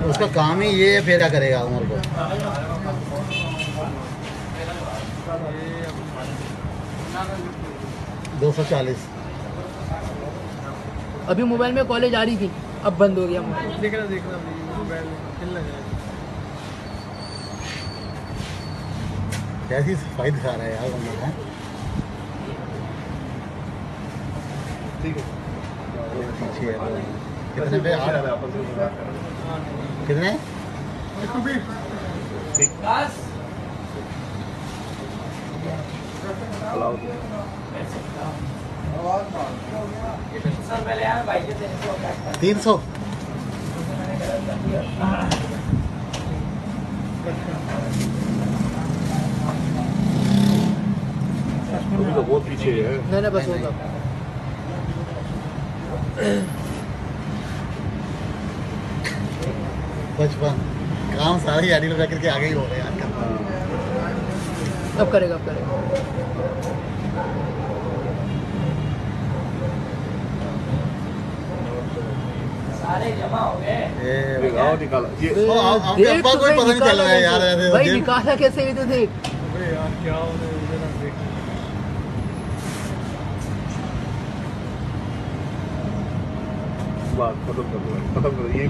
उसका काम ही ये है, फिर क्या करेगा उम्र को। 240। अभी मोबाइल में कॉलेज आ रही थी, अब बंद हो गया मोबाइल। देखना मोबाइल खेलना जाए। कैसी सफाई दिखा रहा है यार बंदा है। ठीक है पीछे है। कितने पे कितने? तीन सौ। अभी तो बहुत पीछे है। नहीं बस होगा। 55। काम सारे यारी लोग करके आगे ही हो रहे हैं यार। अब करेगा अब करेगा। सारे जमा हो गए। निकाला ये तो आपका कोई पता नहीं चल रहा है यार ऐसे भाई निकाला कैसे ये तो देख। अबे यार क्या हो रहा है इधर आप देख। बात खत्म कर दो ये